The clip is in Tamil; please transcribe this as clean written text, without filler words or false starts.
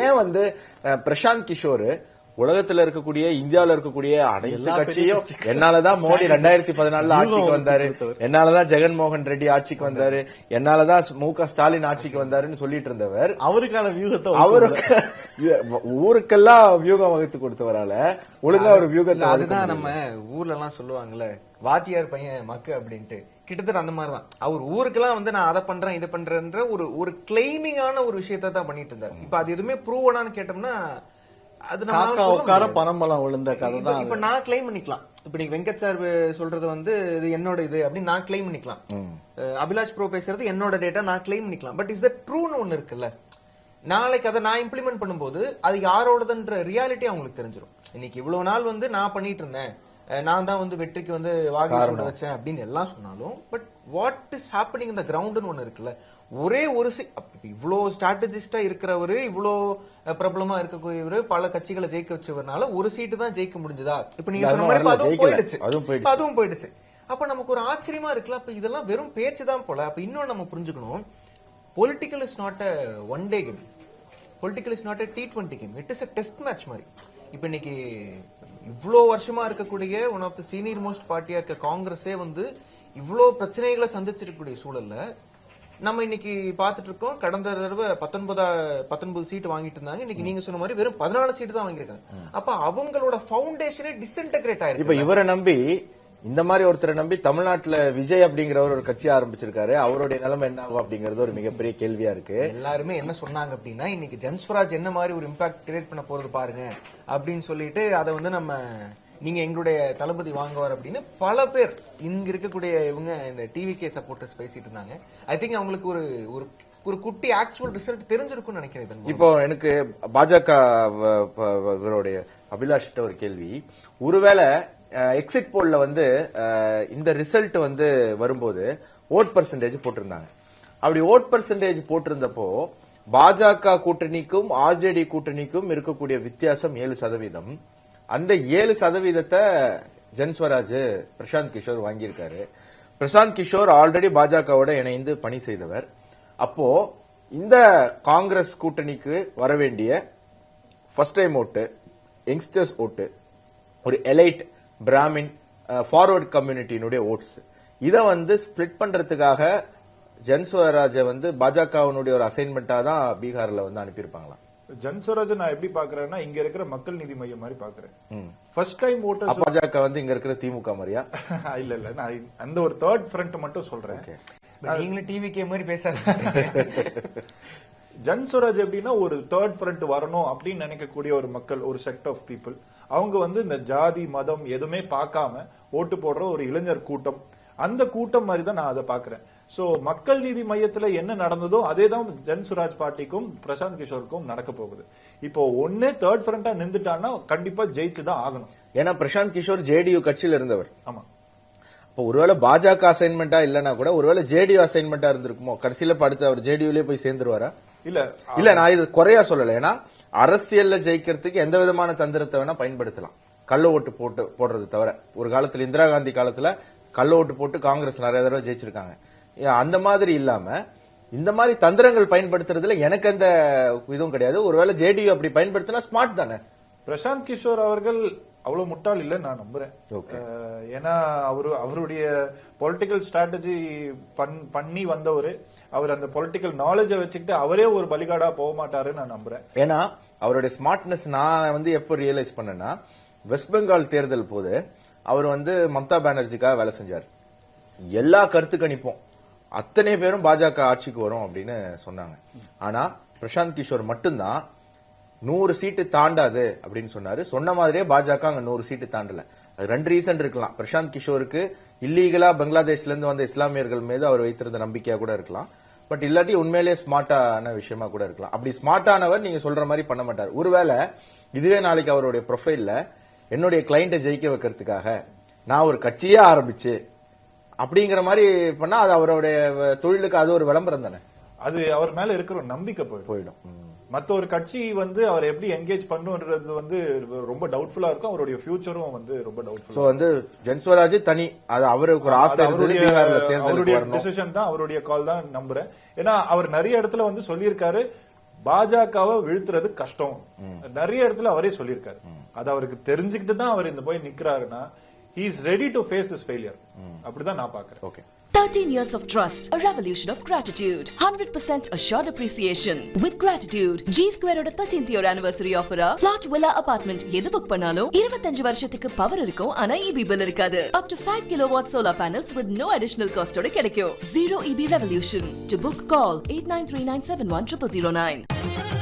ஏன் வந்து பிரசாந்த் கிஷோர் உலகத்துல இருக்கக்கூடிய இந்தியாவில இருக்கக்கூடிய அனைத்து கட்சியும் என்னாலதான் மோடி 2014 ஆட்சிக்கு வந்தாரு, என்னாலதான் ஜெகன்மோகன் ரெட்டி ஆட்சிக்கு வந்தாரு, என்னாலதான் மு.க. ஸ்டாலின் ஆட்சிக்கு வந்தாருன்னு சொல்லிட்டு இருந்தவர் அவருக்கான வியூகத்தை அவருக்கு ஊருக்கெல்லாம் வியூகம் வகுத்து கொடுத்தவரால ஒழுங்கா ஒரு வியூகத்தை அதுதான் நம்ம ஊர்ல எல்லாம் சொல்லுவாங்கல்ல, வாத்தியார் பையன் மக்கு அப்படின்ட்டு. கிட்டத்தட்ட அந்த மாதிரிதான் அவர் ஊருக்கெல்லாம் வந்து நான் அதை பண்றேன் இதை பண்றேன்ற ஒரு கிளைமிங்கான ஒரு விஷயத்த தான் பண்ணிட்டு இருந்தாரு. இப்ப அது எதுவுமே ப்ரூவனான்னு கேட்டோம்னா அது உட்கார பணமெல்லாம் விழுந்த கதை தான். இப்ப நான் கிளைம் பண்ணிக்கலாம். இப்ப நீங்க வெங்கட் சார் சொல்றது வந்து இது என்னோட இது அப்படின்னு நான் கிளைம் பண்ணிக்கலாம். அபிலாஷ் ப்ரோ பேசுறது என்னோட டேட்டா நான் கிளைம் பண்ணிக்கலாம். பட் இஸ் தட் ட்ரூன்னு ஒண்ணு இருக்குல்ல, நாளைக்கு அதை நான் இம்ப்ளிமெண்ட் பண்ணும்போது அது யாரோடதுன்ற ரியாலிட்டி அவங்களுக்கு தெரிஞ்சிடும். இன்னைக்கு இவ்வளவு நாள் வந்து நான் பண்ணிட்டு இருந்தேன், நான் தான் வந்து வெற்றிக்கு வந்து வாகேஷோட வச்சேன் அப்படின்னு எல்லாம் சொன்னாலும், பட் வாட் இஸ் ஹேப்பனிங் இந்த கிரவுண்ட்னு ஒண்ணு இருக்குல்ல. ஒரே ஒரு இவ்வளோ ஸ்ட்ராட்டஜிஸ்டா இருக்கிறவரு, இவ்வளோ பிரபலமா இருக்கக்கூடியவரு, பல கட்சிகளை ஜெயிக்க வச்சவர்னால ஒரு சீட்டு தான் ஜெயிக்க முடிஞ்சதா? இப்ப நீங்க சொன்ன மாதிரி அதுவும் போயிடுச்சு. அப்ப நமக்கு ஒரு ஆச்சரியமா இருக்குல்ல. அப்ப இதெல்லாம் வெறும் பேச்சு தான் போல. அப்ப இன்னொன்னு நம்ம புரிஞ்சுக்கணும், political is not a one day game, political is not a T20 game, it is a test match மாதிரி. இப்ப இன்னைக்கு இவ்வளோ வருஷமா இருக்கக்கூடிய one of the senior most பார்ட்டியா இருக்க காங்கிரஸே வந்து இவ்வளோ பிரச்சனைகளை சந்திச்சிருக்கக்கூடிய சூழல்ல நம்ம இன்னைக்கு பாத்துட்டு இருக்கோம். கடந்த தடவை 19 சீட்டு வாங்கிட்டு இருந்தாங்க, இன்னைக்கு நீங்க சொன்ன மாதிரி வெறும் 14 சீட்டு தான் வாங்கியிருக்காங்க. அப்ப அவங்களோட பவுண்டேஷனே டிஸ்இன்டகிரேட் ஆயிருக்கு. இப்ப இவரை நம்பி, இந்த மாதிரி ஒருத்தரை நம்பி தமிழ்நாட்டுல விஜய் அப்படிங்கிறவர் ஒரு கட்சி ஆரம்பிச்சிருக்காரு. அவருடைய நிலைமை என்ன ஆகும் அப்படிங்கறது ஒரு மிகப்பெரிய கேள்வியா இருக்கு. எல்லாருமே என்ன சொன்னாங்க அப்படின்னா, இன்னைக்கு ஜன்ஸ்வராஜ் என்ன மாதிரி ஒரு இம்பாக்ட் கிரியேட் பண்ண போறது பாருங்க அப்படின்னு சொல்லிட்டு அதை வந்து நம்ம நீங்க எங்களுடைய தளபதி வாங்குவார் அப்படின்னு பல பேர் இங்க இருக்கக்கூடிய இவங்க இந்த டிவிகே சப்போர்ட்டர்ஸ் பேசிட்டு இருந்தாங்க. ஐ திங்க் அவங்களுக்கு ஒரு ஒரு குட்டி ஆக்சுவல் ரிசல்ட் தெரிஞ்சிருக்கும்னு நினைக்கிறேன். இப்போ எனக்கு பாஜக அபிலாஷிட்ட ஒரு கேள்வி. ஒருவேளை எக்ஸிட் போல்ல வந்து இந்த ரிசல்ட் வந்து வரும்போது ஓட் பர்சன்டேஜ் போட்டிருந்தாங்க. அப்படி ஓட் பர்சன்டேஜ் போட்டிருந்தப்போ பாஜக கூட்டணிக்கும் ஆர்ஜேடி கூட்டணிக்கும் இருக்கக்கூடிய வித்தியாசம் 7%. அந்த 7% ஜன்ஸ்வராஜ் பிரசாந்த் கிஷோர் வாங்கியிருக்காரு. பிரசாந்த் கிஷோர் ஆல்ரெடி பாஜகவோட இணைந்து பணி செய்தவர். அப்போ இந்த காங்கிரஸ் கூட்டணிக்கு வர வேண்டிய ஃபர்ஸ்ட் டைம் ஓட்டு, யங்ஸ்டர்ஸ் ஓட்டு, ஒரு எலைட் பிராமின் ஃபார்வர்ட் கம்யூனிட்டியினுடைய ஓட்ஸ், இதை வந்து ஸ்பிளிட் பண்றதுக்காக ஜன்ஸ்வராஜ வந்து பாஜகவினுடைய ஒரு அசைன்மெண்டா தான் பீகார்ல வந்து அனுப்பியிருப்பாங்களா? ஜன்ஸ்வராஜ் நான் எப்படி பாக்குறேன்னா, இங்க இருக்கிற மக்கள் நீதி மையம் மாதிரி பாக்குறேன். ஃபர்ஸ்ட் டைம் ஓட்டர்ஸ் பாஜக வந்து இங்க இருக்கிற திமுக மாதிரியா? இல்ல நான் அந்த ஒரு தேர்ட் ஃப்ரண்ட் மட்டும் சொல்றேன். நீங்களும் டிவிகே மாதிரி பேசாத. ஜன்ஸ்வராஜ் எப்படின்னா ஒரு தேர்ட் ஃப்ரண்ட் வரணும் அப்படின்னு நினைக்கக்கூடிய ஒரு மக்கள், ஒரு செக்ட் ஆஃப் பீப்புள். அவங்க வந்து இந்த ஜாதி மதம் எதுவுமே பார்க்காம ஓட்டு போடுற ஒரு இளைஞர் கூட்டம். அந்த கூட்டம் மாதிரி தான் நான் அதை பாக்குறேன். சோ மக்கள் நீதி மையத்துல என்ன நடந்ததோ அதே தான் ஜன்ஸ்வராஜ் பார்ட்டிக்கும் பிரசாந்த் கிஷோருக்கும் நடக்க போகுது. இப்போ ஒன்னே தேர்ட் ஃப்ரண்டா நின்றுட்டான்னா கண்டிப்பா ஜெயிச்சுதான் ஆகணும். ஏன்னா பிரசாந்த் கிஷோர் ஜேடியு கட்சியில இருந்தவர். ஆமா. இப்போ ஒருவேளை பாஜக அசைன்மெண்டா இல்லன்னா கூட ஒருவேளை ஜேடியு அசைன்மெண்டா இருந்திருக்குமோ? கடைசியில படுத்து அவர் ஜேடியுலயே போய் சேர்ந்துருவாரா? இல்ல நான் இது குறையா சொல்லல. ஏன்னா அரசியல்ல ஜெயிக்கிறதுக்கு எந்த விதமான தந்திரத்தை வேணா பயன்படுத்தலாம். கள்ள ஓட்டு போடுறது தவிர ஒரு காலத்துல இந்திரா காந்தி காலத்துல கள்ள ஓட்டு போட்டு காங்கிரஸ் நிறைய தடவை ஜெயிச்சிருக்காங்க. அந்த மாதிரி இல்லாம இந்த மாதிரி தந்திரங்கள் பயன்படுத்துறதுல எனக்கு எந்த இதுவும் கிடையாது. ஒருவேளை ஜேடியு அப்படி பயன்படுத்தினா ஸ்மார்ட் தானே. பிரசாந்த் கிஷோர் அவர்கள் அவ்வளவு முட்டாள் இல்லைன்னு நான் நம்புறேன். ஏன்னா அவருடைய பொலிட்டிக்கல் ஸ்ட்ராட்டஜி பண்ணி வந்தவரு, அவர் அந்த பொலிட்டிக்கல் நாலேஜை வச்சுக்கிட்டு அவரே ஒரு பலிகாடா போக மாட்டாருன்னு நான் நம்புறேன். ஏன்னா அவருடைய ஸ்மார்ட்னஸ் நான் வந்து எப்போ ரியலைஸ் பண்ணேன்னா, வெஸ்ட் பெங்கால் தேர்தல் போது அவர் வந்து மம்தா பானர்ஜிக்காக வேலை செஞ்சார். எல்லா கருத்து கணிப்பும் அத்தனை பேரும் பாஜக ஆட்சிக்கு வரும் அப்படின்னு சொன்னாங்க. ஆனா பிரசாந்த் கிஷோர் மட்டும்தான் 100 சீட்டு தாண்டாது அப்படின்னு சொன்னாரு. சொன்ன மாதிரியே பாஜக அங்க 100 சீட்டு தாண்டல. அது 2 ரீசன் இருக்கலாம். பிரசாந்த் கிஷோருக்கு இல்லீகலா பங்களாதேஷ்ல இருந்து வந்த இஸ்லாமியர்கள் மீது அவர் வைத்திருந்த நம்பிக்கையா கூட இருக்கலாம். பட் இல்லாட்டி உண்மையிலேயே ஸ்மார்ட்டான விஷயமா கூட இருக்கலாம். அப்படி ஸ்மார்ட்டானவர் நீங்க சொல்ற மாதிரி பண்ண மாட்டார். ஒருவேளை இதுவே நாளைக்கு அவருடைய ப்ரொஃபைல்ல என்னுடைய கிளைண்ட்டை ஜெயிக்க வைக்கிறதுக்காக நான் ஒரு கட்சியே ஆரம்பிச்சு அப்படிங்கிற மாதிரி பண்ணா அது அவருடைய தொழிலுக்கு அது ஒரு விளம்பரம் தானே. அது அவர் மேல இருக்கிற ஒரு நம்பிக்கை போயிடும். மத்த ஒரு கட்சி வந்து அவர் எப்படி என்கேஜ் பண்ணுன்றது வந்து ரொம்ப டவுட்ஃபுல்லா இருக்கும். அவருடைய ஃபியூச்சரும் வந்து ரொம்ப டவுட்ஃபுல். சோ வந்து ஜன்ஸ்வராஜ் தனி, அது அவருக்கு ஒரு ஆசை, அவருடைய டிசிஷன் தான், அவருடைய கால் தான் நம்புறேன். ஏன்னா அவர் நிறைய இடத்துல வந்து சொல்லியிருக்காரு, பாஜகவை வீழ்த்துறது கஷ்டம். நிறைய இடத்துல அவரே சொல்லியிருக்காரு. அது அவருக்கு தெரிஞ்சுக்கிட்டு தான் அவர் இந்த போய் நிக்கிறாருன்னா he is ready to face this failure. அப்படிதான் நான் பாக்குறேன். Okay. 13 years of trust, a revolution of gratitude, 100% assured appreciation. With gratitude, G Square oda 13th year anniversary offer plot villa apartment எது book பண்ணாலும் 25 வருஷத்துக்கு பவர் இருக்கும் ஆனா EB bill இருக்காது. Up to 5 kilowatt solar panels with no additional cost ஓட கிடைக்கும். Zero EB revolution. To book call 8939710009.